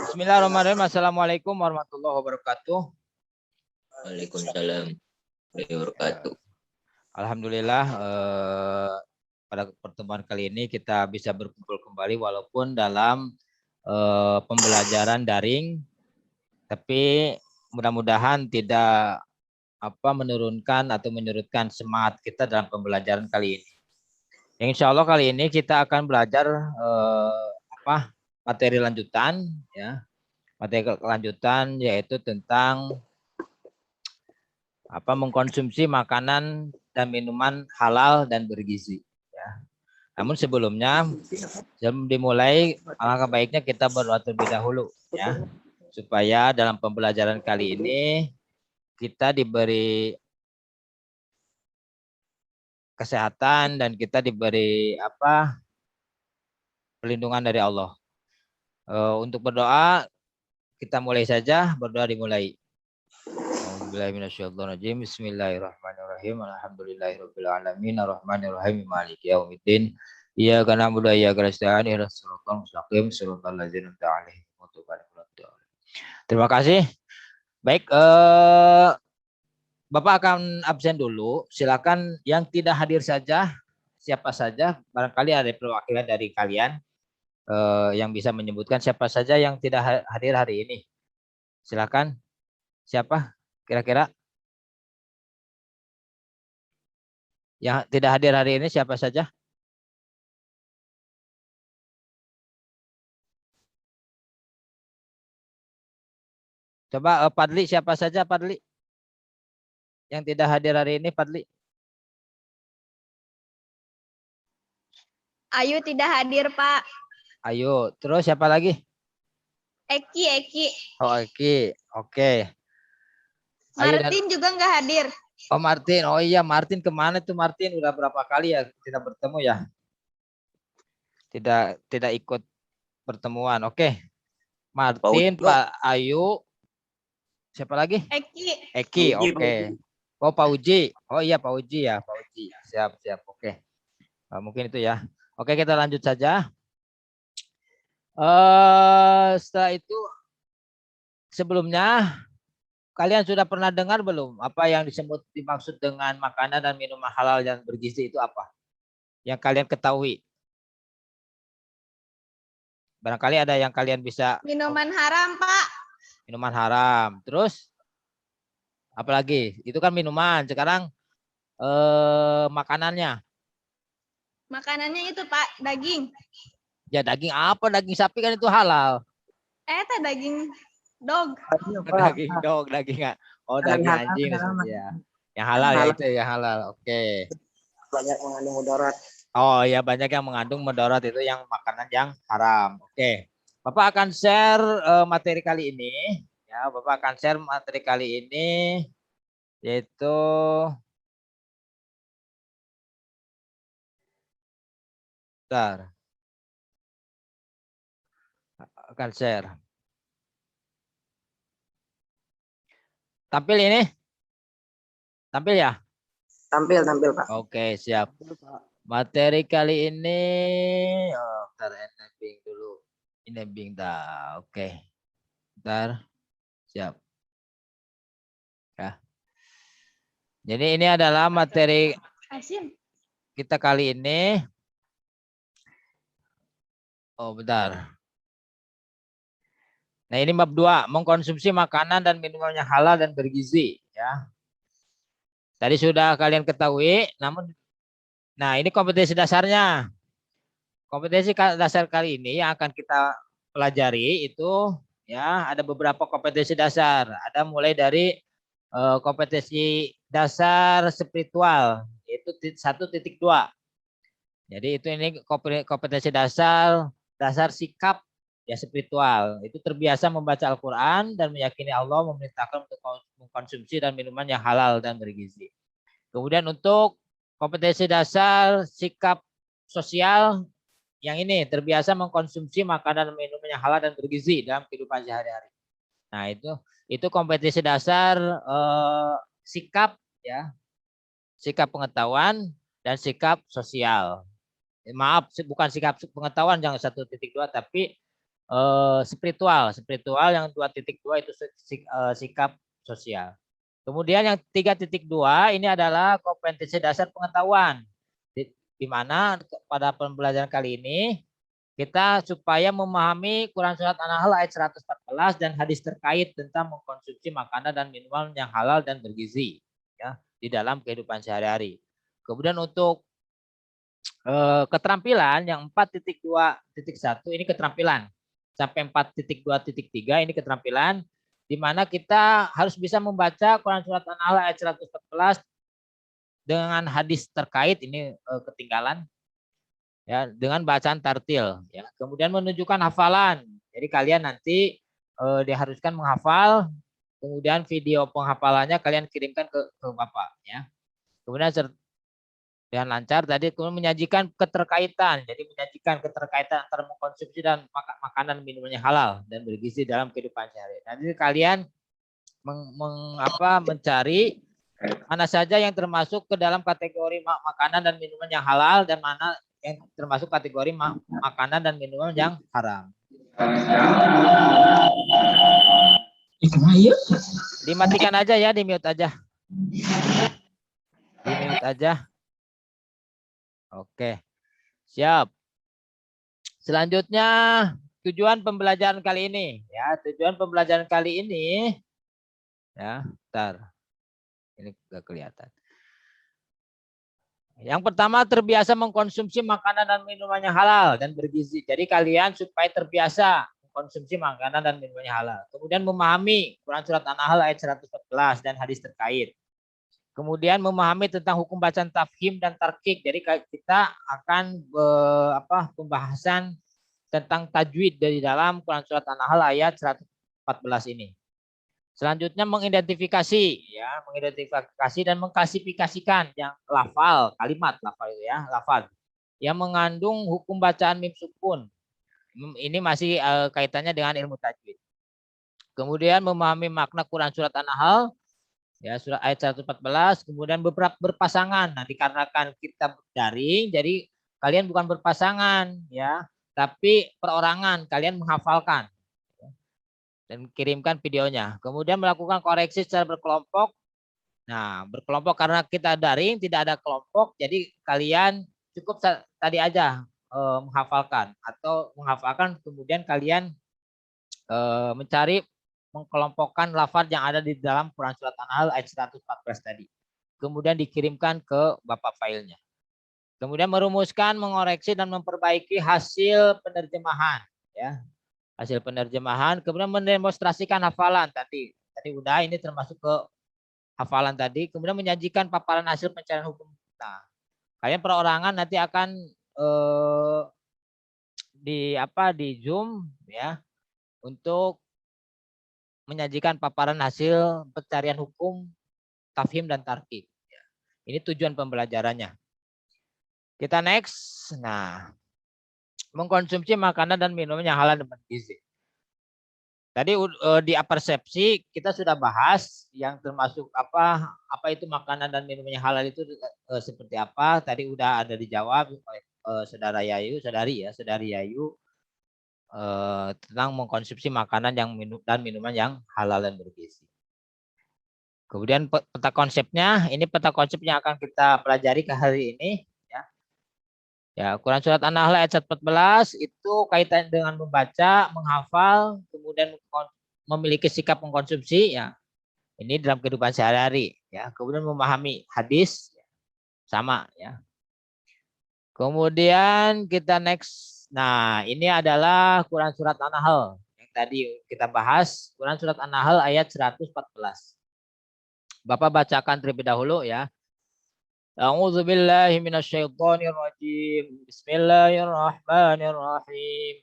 Bismillahirrahmanirrahim. Assalamualaikum warahmatullahi wabarakatuh. Waalaikumsalam warahmatullahi wabarakatuh. Alhamdulillah pada pertemuan kali ini kita bisa berkumpul kembali walaupun dalam pembelajaran daring, tapi mudah-mudahan tidak menurunkan atau menyurutkan semangat kita dalam pembelajaran kali ini. Insya Allah kali ini kita akan belajar materi lanjutan, ya. Materi lanjutan yaitu tentang mengkonsumsi makanan dan minuman halal dan bergizi. Ya. Namun sebelum dimulai, alangkah baiknya kita berdoa terlebih dahulu, ya, supaya dalam pembelajaran kali ini kita diberi kesehatan dan kita diberi perlindungan dari Allah. Untuk berdoa kita mulai saja, berdoa dimulai. Bismillahirrahmanirrahim. Alhamdulillahirabbil alamin arrahmanirrahim maliki yaumiddin. Iyyaka na'budu wa iyyaka nasta'in ihdinas siratal mustaqim siratal ladzina an'amta 'alaihim ghairil maghdubi 'alaihim. Terima kasih. Baik, Bapak akan absen dulu. Silakan yang tidak hadir saja, siapa saja, barangkali ada perwakilan dari kalian yang bisa menyebutkan siapa saja yang tidak hadir hari ini. Silakan. Siapa kira-kira? Yang tidak hadir hari ini siapa saja? Coba Padli, siapa saja Padli? Yang tidak hadir hari ini Padli? Ayu tidak hadir, Pak. Ayo, terus siapa lagi? Eki. Oh, Eki. Oke. Martin juga nggak hadir. Oh, Martin. Oh iya, Martin kemana tuh Martin? Udah berapa kali ya kita bertemu ya? Tidak ikut pertemuan. Oke. Martin, Pak Ayu. Siapa lagi? Eki. Oke. Oh, Pak Uji. Oh iya, Pak Uji ya, Pak Uji. Siap. Oke. Mungkin itu ya. Oke, kita lanjut saja. Setelah itu, sebelumnya kalian sudah pernah dengar belum apa yang dimaksud dengan makanan dan minuman halal dan bergizi itu apa? Yang kalian ketahui? Barangkali ada yang kalian bisa. Minuman haram, Pak. Minuman haram. Terus apalagi? Itu kan minuman. Sekarang makanannya. Makanannya itu, Pak, daging. Ya daging apa? Daging sapi kan itu halal. Daging dog. Daging dog, daging. Oh, daging anjing ya. Yang halal ya itu ya halal. Oke. Banyak mengandung mudarat. Oh ya, banyak yang mengandung mudarat itu yang makanan yang haram. Oke. Bapak akan share materi kali ini. Ya, Bapak akan share materi kali ini yaitu akan share. Tampil ini? Tampil ya? Tampil Pak. Oke, siap. Materi kali ini bentar, enabling dulu. Enabling dah. Oke. Bentar. Siap. Ya. Jadi ini adalah materi kita kali ini. Oh, bentar. Nah, ini bab 2, mengkonsumsi makanan dan minuman yang halal dan bergizi, ya. Tadi sudah kalian ketahui, namun nah, ini kompetensi dasarnya. Kompetensi dasar kali ini yang akan kita pelajari itu ya, ada beberapa kompetensi dasar. Ada mulai dari kompetensi dasar spiritual, yaitu 1.2. Jadi itu ini kompetensi dasar sikap ya spiritual. Itu terbiasa membaca Al-Qur'an dan meyakini Allah memerintahkan untuk mengkonsumsi dan minuman yang halal dan bergizi. Kemudian untuk kompetensi dasar sikap sosial, yang ini terbiasa mengkonsumsi makanan dan minuman yang halal dan bergizi dalam kehidupan sehari-hari. Nah, itu kompetensi dasar sikap ya. Sikap pengetahuan dan sikap sosial. Maaf, bukan sikap pengetahuan yang 1.2 tapi spiritual. Spiritual yang 2.2 itu sikap sosial. Kemudian yang 3.2 ini adalah kompetensi dasar pengetahuan. Di mana pada pembelajaran kali ini kita supaya memahami Quran Surat An-Nahl ayat 114 dan hadis terkait tentang mengkonsumsi makanan dan minuman yang halal dan bergizi ya di dalam kehidupan sehari-hari. Kemudian untuk keterampilan yang 4.2.1 ini keterampilan. Sampai 4.2.3 ini keterampilan di mana kita harus bisa membaca Quran Surat An-Nahl ayat 114 dengan hadis terkait ini ketinggalan ya dengan bacaan tartil ya. Kemudian menunjukkan hafalan. Jadi kalian nanti diharuskan menghafal, kemudian video penghafalannya kalian kirimkan ke Bapak ya. Kemudian dengan lancar tadi kemudian menyajikan keterkaitan. Jadi menyajikan keterkaitan antara mengkonsumsi dan makanan minumannya halal dan bergizi dalam kehidupan sehari-hari. Nanti kalian mencari mana saja yang termasuk ke dalam kategori makanan dan minuman yang halal dan mana yang termasuk kategori makanan dan minuman yang haram. Dimatikan aja ya, di mute aja. Di mute aja. Oke, siap. Selanjutnya tujuan pembelajaran kali ini ya. Tujuan pembelajaran kali ini ya, bentar. Ini nggak kelihatan. Yang pertama terbiasa mengkonsumsi makanan dan minuman yang halal dan bergizi. Jadi kalian supaya terbiasa mengkonsumsi makanan dan minuman yang halal. Kemudian memahami Quran Surat An-Nahl ayat 114 dan hadis terkait. Kemudian memahami tentang hukum bacaan tafhim dan tarkik. Jadi kita akan pembahasan tentang tajwid dari dalam Quran Surat An-Nahl ayat 114 ini. Selanjutnya mengidentifikasi dan mengklasifikasikan yang lafal, kalimat lafal itu ya, lafal yang mengandung hukum bacaan mim sukun. Ini masih kaitannya dengan ilmu tajwid. Kemudian memahami makna Quran Surat An-Nahl ya surat ayat 114, kemudian beberapa berpasangan. Nah, dikarenakan kita daring, jadi kalian bukan berpasangan ya, tapi perorangan, kalian menghafalkan dan kirimkan videonya. Kemudian melakukan koreksi secara berkelompok. Nah, berkelompok karena kita daring, tidak ada kelompok, jadi kalian cukup tadi aja menghafalkan atau menghafalkan, kemudian kalian mencari mengkelompokkan lafaz yang ada di dalam Quran Surat An-Nahl ayat 114 tadi. Kemudian dikirimkan ke Bapak filenya. Kemudian merumuskan, mengoreksi dan memperbaiki hasil penerjemahan ya. Hasil penerjemahan, kemudian mendemonstrasikan hafalan tadi. Tadi udah, ini termasuk ke hafalan tadi. Kemudian menyajikan paparan hasil pencarian hukum. Nah, kalian perorangan nanti akan di Zoom ya untuk menyajikan paparan hasil pencarian hukum, tafhim dan tarkib. Ini tujuan pembelajarannya. Kita next. Nah, mengkonsumsi makanan dan minuman yang halal dan bergizi. Tadi di persepsi kita sudah bahas yang termasuk apa itu makanan dan minuman yang halal itu seperti apa. Tadi udah ada dijawab oleh saudari Yayu tentang mengkonsumsi makanan dan minuman yang halal dan bergizi. Kemudian peta konsepnya, ini peta konsep yang akan kita pelajari ke hari ini. Ya, Quran Surat An-Nahl ayat 14 itu kaitan dengan membaca, menghafal, kemudian memiliki sikap mengkonsumsi ya. Ini dalam kehidupan sehari-hari ya. Kemudian memahami hadis sama ya. Kemudian kita next. Nah, ini adalah Quran Surat An-Nahl yang tadi kita bahas, Quran Surat An-Nahl ayat 114. Bapak bacakan terlebih dahulu ya. A'udzu billahi minasyaitonir rajim. Bismillahirrahmanirrahim.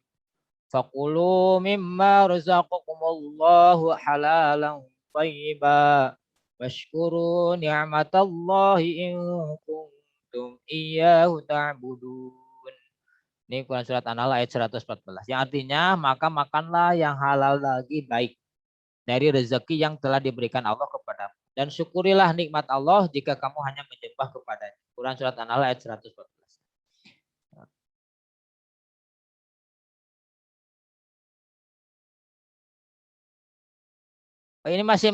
Faqulu mimma razaqakumullahu halalan thayyiba. Washkuru ni'matallahi in kuntum iyyahu ta'budun. Ini Quran Surat An-Nahl ayat 114. Yang artinya, maka makanlah yang halal lagi baik dari rezeki yang telah diberikan Allah kepadamu. Dan syukurilah nikmat Allah jika kamu hanya menyembah kepadanya. Quran Surat An-Nahl ayat 114. Oh, ini masih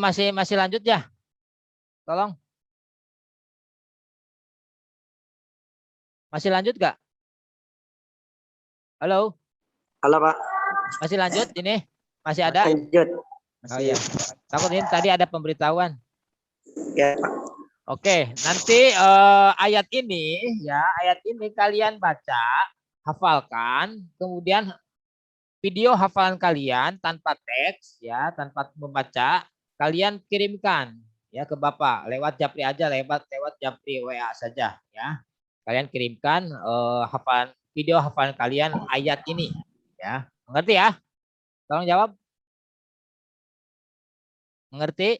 lanjut ya? Tolong. Masih lanjut nggak? Halo? Halo Pak. Masih lanjut ini? Masih ada? Lanjut. Oh iya. Takut ini tadi ada pemberitahuan. Ya Pak. Oke, nanti ayat ini kalian baca, hafalkan, kemudian video hafalan kalian tanpa teks ya, tanpa membaca, kalian kirimkan ya ke Bapak lewat Japri aja, lewat Japri WA saja ya. Kalian kirimkan video hafalan kalian ayat ini ya. Mengerti ya? Tolong jawab. Mengerti?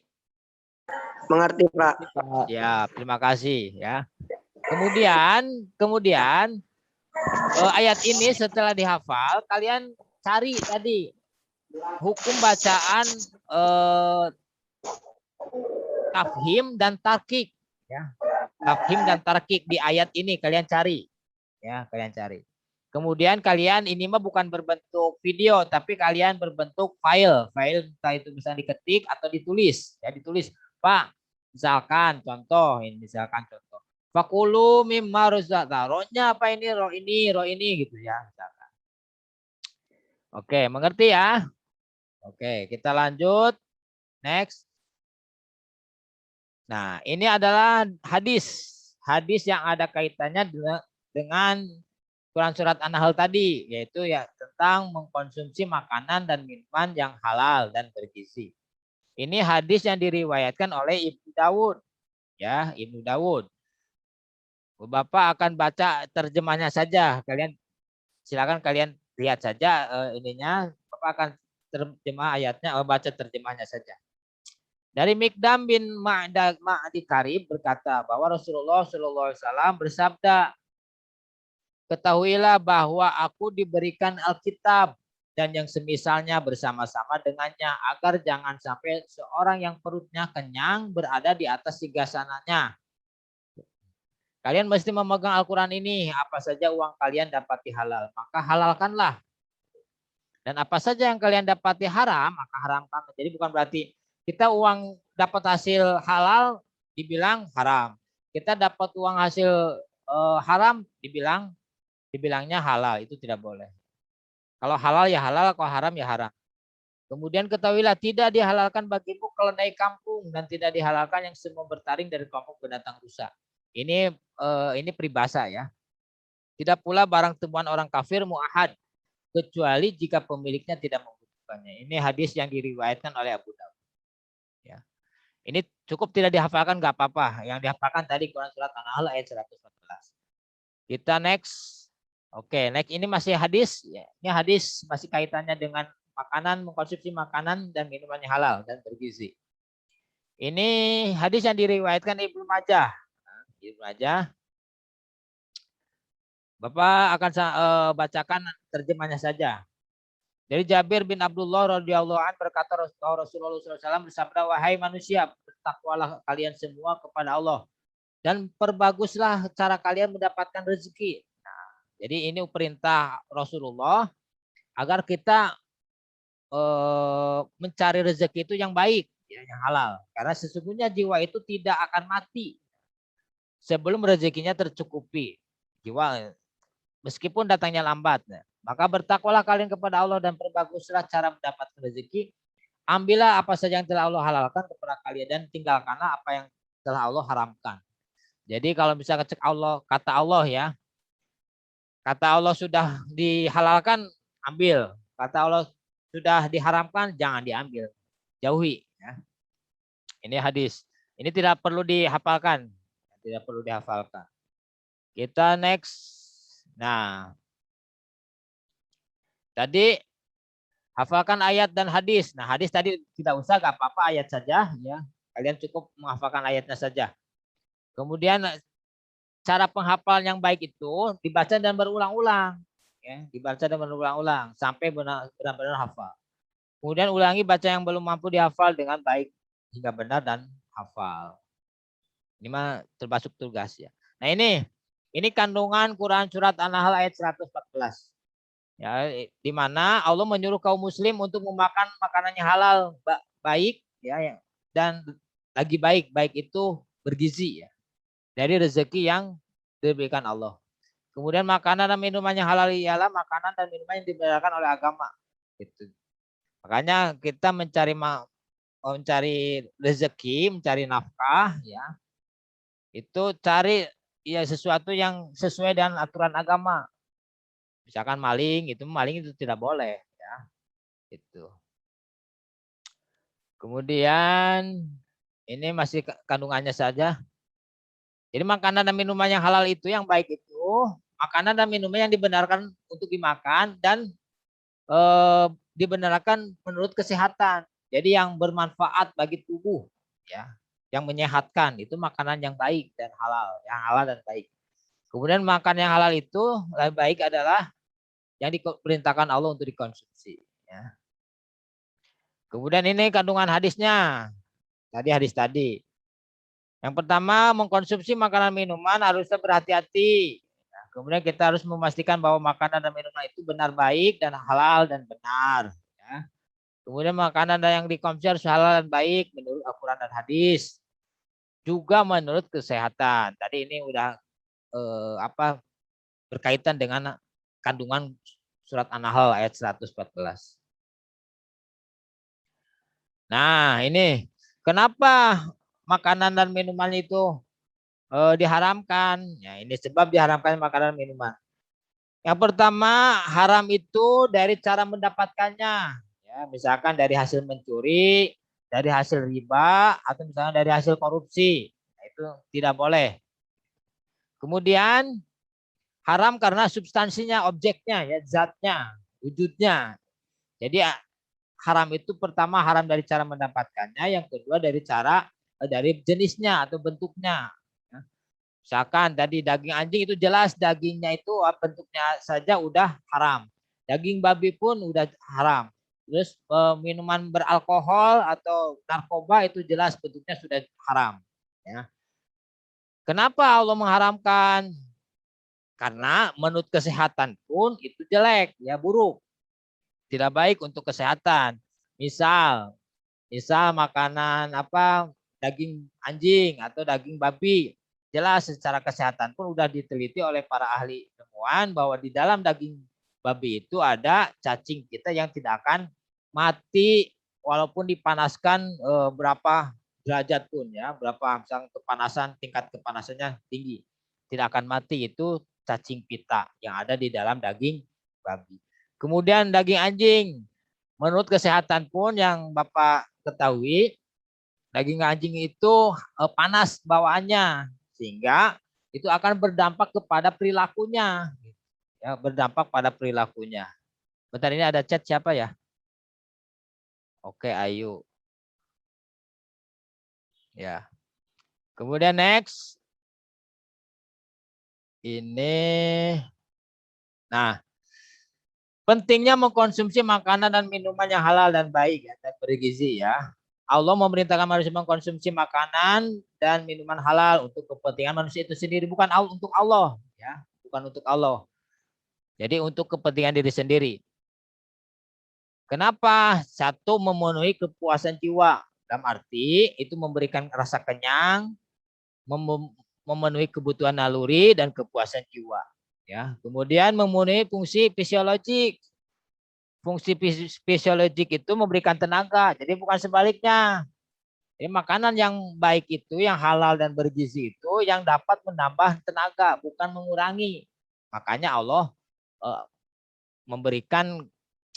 Mengerti Pak. Ya, terima kasih ya. Kemudian ayat ini setelah dihafal, kalian cari tadi hukum bacaan tafhim dan tarkik ya. Tafhim dan tarkik di ayat ini kalian cari ya, kalian cari. Kemudian kalian ini mah bukan berbentuk video tapi kalian berbentuk file entah itu bisa diketik atau ditulis ya, ditulis Pak. Misalkan contoh Fakulu mimma rozaqna. Rohnya apa ini? Roh ini gitu ya. Misalkan. Oke, mengerti ya? Oke, kita lanjut. Next. Nah, ini adalah hadis. Hadis yang ada kaitannya dengan Quran surat An-Nahl tadi, yaitu ya tentang mengkonsumsi makanan dan minuman yang halal dan bergizi. Ini hadis yang diriwayatkan oleh Ibnu Dawud. Ya, Ibnu Dawud. Bapak akan baca terjemahnya saja. Silakan kalian lihat saja ininya. Bapak akan terjemah ayatnya, baca terjemahnya saja. Dari Mikdam bin Ma'di Karib berkata bahwa Rasulullah SAW bersabda, ketahuilah bahwa aku diberikan Alkitab dan yang semisalnya bersama-sama dengannya, agar jangan sampai seorang yang perutnya kenyang berada di atas singgasananya. Kalian mesti memegang Al-Quran ini, apa saja uang kalian dapati halal, maka halalkanlah. Dan apa saja yang kalian dapati haram, maka haramkan. Jadi bukan berarti kita uang dapat hasil halal dibilang haram. Kita dapat uang hasil haram dibilangnya halal, itu tidak boleh. Kalau halal ya halal, kalau haram ya haram. Kemudian ketahuilah tidak dihalalkan bagimu keledai kampung dan tidak dihalalkan yang semua bertaring dari kelompok binatang rusa. Ini peribahasa ya. Tidak pula barang temuan orang kafir mu'ahad kecuali jika pemiliknya tidak membutuhkannya. Ini hadis yang diriwayatkan oleh Abu Dawud. Ya. Ini cukup tidak dihafalkan nggak apa-apa. Yang dihafalkan tadi Quran surat An-Nahl ayat 114. Kita next. Oke, next ini masih hadis. Ya, ini hadis masih kaitannya dengan makanan, mengkonsumsi makanan dan minuman yang halal dan bergizi. Ini hadis yang diriwayatkan Ibnu Majah. Ibnu Majah. Bapak akan bacakan terjemahnya saja. Dari Jabir bin Abdullah radhiyallahu anhu berkata Rasulullah SAW bersabda, wahai manusia, bertakwalah kalian semua kepada Allah dan perbaguslah cara kalian mendapatkan rezeki. Nah, jadi ini perintah Rasulullah agar kita mencari rezeki itu yang baik, ya, yang halal. Karena sesungguhnya jiwa itu tidak akan mati sebelum rezekinya tercukupi. Jiwa meskipun datangnya lambat. Maka bertakwalah kalian kepada Allah dan perbaguslah cara mendapatkan rezeki. Ambillah apa saja yang telah Allah halalkan kepada kalian dan tinggalkanlah apa yang telah Allah haramkan. Jadi kalau misalnya cek Allah, kata Allah ya, kata Allah sudah dihalalkan, ambil. Kata Allah sudah diharamkan, jangan diambil. Jauhi. Ya. Ini hadis. Ini tidak perlu dihafalkan. Tidak perlu dihafalkan. Kita next. Nah, tadi hafalkan ayat dan hadis. Nah, hadis tadi tidak usah, gak apa-apa, ayat saja. Ya, kalian cukup menghafalkan ayatnya saja. Kemudian cara penghafal yang baik itu dibaca dan berulang-ulang. Ya, dibaca dan berulang-ulang sampai benar-benar hafal. Kemudian ulangi baca yang belum mampu dihafal dengan baik hingga benar dan hafal. Ini mah termasuk tugas ya. Nah ini kandungan Quran surat An-Nahl ayat 114. Ya, di mana Allah menyuruh kaum muslim untuk memakan makanan yang halal, baik ya, dan lagi baik. Baik itu bergizi ya. Dari rezeki yang diberikan Allah. Kemudian makanan dan minuman yang halal ialah makanan dan minuman yang dibenarkan oleh agama. Gitu. Makanya kita mencari rezeki, mencari nafkah, ya itu cari ya sesuatu yang sesuai dengan aturan agama. Misalkan maling itu tidak boleh, ya. Itu. Kemudian ini masih kandungannya saja. Jadi makanan dan minuman yang halal itu yang baik itu makanan dan minuman yang dibenarkan untuk dimakan dan dibenarkan menurut kesehatan. Jadi yang bermanfaat bagi tubuh, ya, yang menyehatkan itu makanan yang baik dan halal, yang halal dan baik. Kemudian makan yang halal itu lebih baik adalah yang diperintahkan Allah untuk dikonsumsi. Ya. Kemudian ini kandungan hadisnya. Hadis tadi. Yang pertama, mengkonsumsi makanan minuman harusnya berhati-hati. Nah, kemudian kita harus memastikan bahwa makanan dan minuman itu benar baik dan halal dan benar. Ya. Kemudian makanan yang dikonsumsi harus halal dan baik menurut Al-Quran dan hadis. Juga menurut kesehatan. Tadi ini udah berkaitan dengan kandungan surat An-Nahl ayat 114. Nah, ini kenapa makanan dan minuman itu diharamkan? Ya, ini sebab diharamkan makanan dan minuman. Yang pertama, haram itu dari cara mendapatkannya. Ya, misalkan dari hasil mencuri, dari hasil riba, atau misalnya dari hasil korupsi. Nah, itu tidak boleh. Kemudian haram karena substansinya, objeknya, ya, zatnya, wujudnya. Jadi haram itu pertama haram dari cara mendapatkannya, yang kedua dari jenisnya atau bentuknya. Misalkan tadi daging anjing itu jelas dagingnya itu bentuknya saja udah haram. Daging babi pun udah haram. Terus minuman beralkohol atau narkoba itu jelas bentuknya sudah haram. Ya. Kenapa Allah mengharamkan? Karena menurut kesehatan pun itu jelek, ya buruk. Tidak baik untuk kesehatan. Misal makanan daging anjing atau daging babi. Jelas secara kesehatan pun sudah diteliti oleh para ahli ilmuwan bahwa di dalam daging babi itu ada cacing kita yang tidak akan mati walaupun dipanaskan berapa derajat pun, ya, berapa misalnya tingkat kepanasannya tinggi, tidak akan mati. Itu cacing pita yang ada di dalam daging babi. Kemudian daging anjing, menurut kesehatan pun yang Bapak ketahui, daging anjing itu panas bawaannya, sehingga itu akan berdampak kepada perilakunya. Ya, berdampak pada perilakunya. Bentar, ini ada chat siapa ya? Oke, Ayu. Ya. Kemudian next. Ini. Nah, pentingnya mengkonsumsi makanan dan minuman yang halal dan baik, ya, dan bergizi, ya. Allah memerintahkan manusia mengkonsumsi makanan dan minuman halal untuk kepentingan manusia itu sendiri, bukan untuk Allah, ya, bukan untuk Allah. Jadi untuk kepentingan diri sendiri. Kenapa? Satu, memenuhi kepuasan jiwa. Dalam arti itu memberikan rasa kenyang, memenuhi kebutuhan naluri dan kepuasan jiwa. Ya, kemudian memenuhi fungsi fisiologik. Fungsi fisiologik itu memberikan tenaga, jadi bukan sebaliknya. Jadi makanan yang baik itu, yang halal dan bergizi itu yang dapat menambah tenaga, bukan mengurangi. Makanya Allah memberikan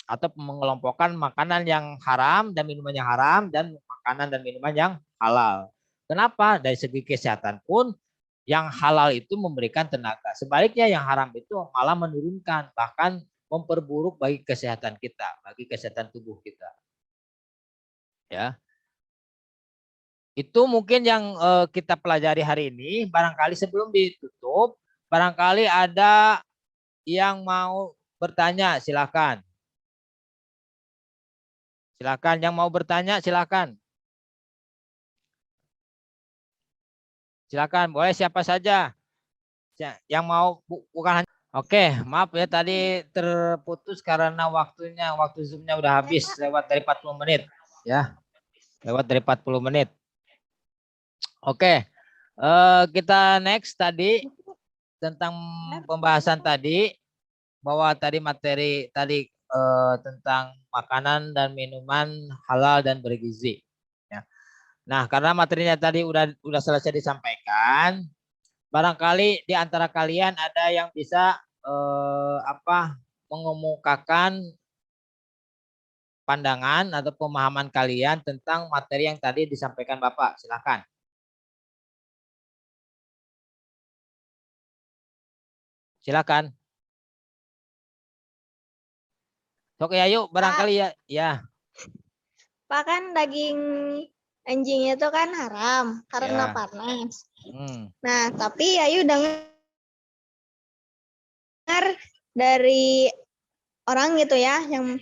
atau mengelompokkan makanan yang haram dan minuman yang haram dan makanan dan minuman yang halal. Kenapa? Dari segi kesehatan pun yang halal itu memberikan tenaga. Sebaliknya yang haram itu malah menurunkan, bahkan memperburuk bagi kesehatan kita, bagi kesehatan tubuh kita. Ya. Itu mungkin yang kita pelajari hari ini. Barangkali sebelum ditutup, barangkali ada yang mau bertanya, silakan. Silakan yang mau bertanya, silakan. Silakan, boleh siapa saja. Yang mau bukan hanya. Oke, maaf ya tadi terputus karena waktu Zoom-nya udah habis lewat dari 40 menit, ya. Lewat dari 40 menit. Oke. Kita next tadi tentang pembahasan tadi, bahwa tadi materi tadi tentang makanan dan minuman halal dan bergizi. Ya. Nah, karena materinya tadi udah selesai disampaikan, barangkali di antara kalian ada yang bisa mengemukakan pandangan atau pemahaman kalian tentang materi yang tadi disampaikan Bapak. Silakan. Silakan. Oke, ayo barangkali ya. Ya. Pak, kan daging anjing itu kan haram karena Ya. panas. Hmm. Nah, tapi Ayu dengar dari orang gitu ya yang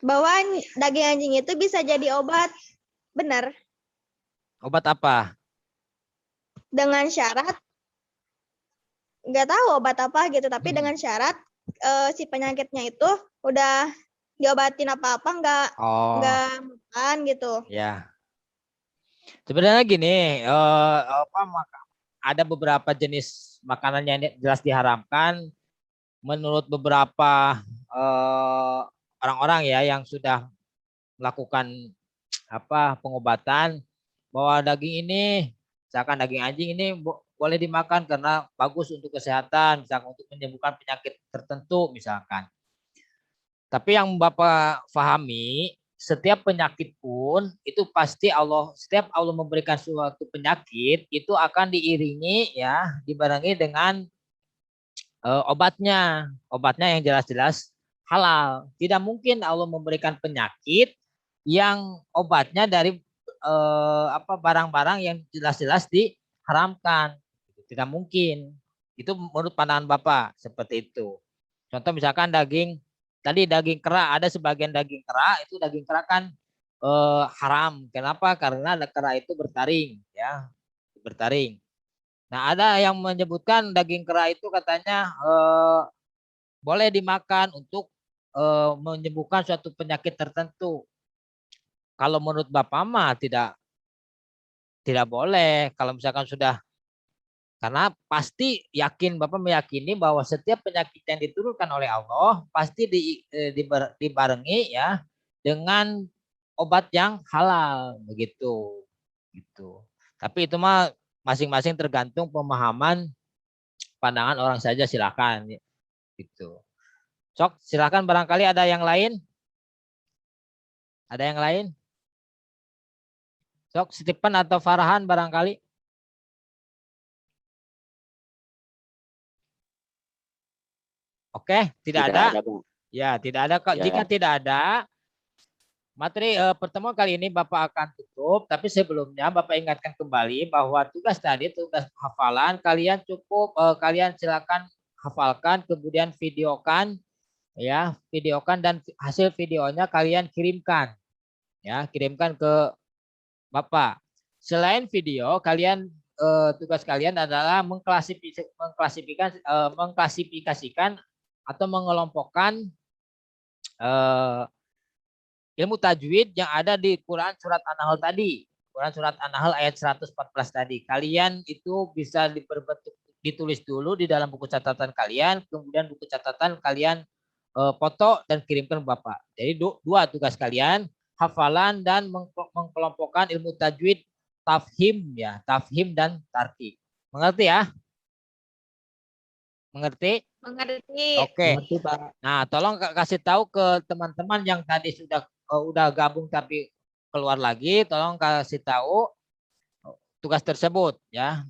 bahwa daging anjing itu bisa jadi obat. Benar. Obat apa? Dengan syarat nggak tahu obat apa gitu, tapi dengan syarat si penyakitnya itu udah diobatin apa-apa nggak makan gitu. Ya. Sebenarnya gini, ada beberapa jenis makanan yang jelas diharamkan menurut beberapa orang-orang ya yang sudah melakukan pengobatan, bahwa daging ini, misalkan daging anjing ini boleh dimakan karena bagus untuk kesehatan, misalkan untuk menyembuhkan penyakit tertentu misalkan. Tapi yang Bapak pahami, setiap penyakit pun itu pasti setiap Allah memberikan suatu penyakit itu akan diiringi ya, dibarengi dengan obatnya yang jelas-jelas halal. Tidak mungkin Allah memberikan penyakit yang obatnya dari barang-barang yang jelas-jelas diharamkan. Tidak mungkin. Itu menurut pandangan Bapak seperti itu. Contoh misalkan daging kera, ada sebagian daging kera itu daging kera kan haram. Kenapa? Karena kera itu bertaring ya, bertaring. Nah, ada yang menyebutkan daging kera itu katanya boleh dimakan untuk menyembuhkan suatu penyakit tertentu. Kalau menurut Bapak mah tidak boleh. Kalau misalkan sudah, karena pasti Bapak meyakini bahwa setiap penyakit yang diturunkan oleh Allah pasti dibarengi ya dengan obat yang halal begitu. Gitu. Tapi itu mah masing-masing tergantung pemahaman pandangan orang saja, silakan gitu. Sok, silakan barangkali ada yang lain? Ada yang lain? Sok, Stephen atau Farhan barangkali? Oke, tidak ada. Ya, tidak ada. Ya. Jika tidak ada, materi pertemuan kali ini Bapak akan tutup. Tapi sebelumnya Bapak ingatkan kembali bahwa tugas hafalan kalian cukup, kalian silakan hafalkan, kemudian videokan, ya, dan hasil videonya kalian kirimkan, ya, kirimkan ke Bapak. Selain video, kalian tugas kalian adalah mengklasifikasikan atau mengelompokkan ilmu tajwid yang ada di Quran surat An-Nahl tadi. Quran surat An-Nahl ayat 114 tadi. Kalian itu bisa ditulis dulu di dalam buku catatan kalian, kemudian buku catatan kalian foto dan kirimkan ke Bapak. Jadi dua tugas kalian, hafalan dan mengkelompokkan ilmu tajwid, tafhim ya, tafhim dan tarkib. Mengerti ya? Mengerti? Mengerti. Oke. Nah, tolong kasih tahu ke teman-teman yang tadi udah gabung tapi keluar lagi, tolong kasih tahu tugas tersebut ya.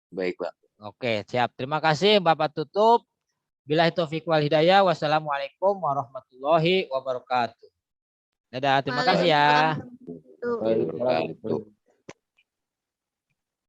Baik, Pak. Oke, siap. Terima kasih, Bapak tutup. Billahi taufiq wal hidayah. Wassalamualaikum warahmatullahi wabarakatuh. Dadah, terima kasih ya. Waalaikumsalam.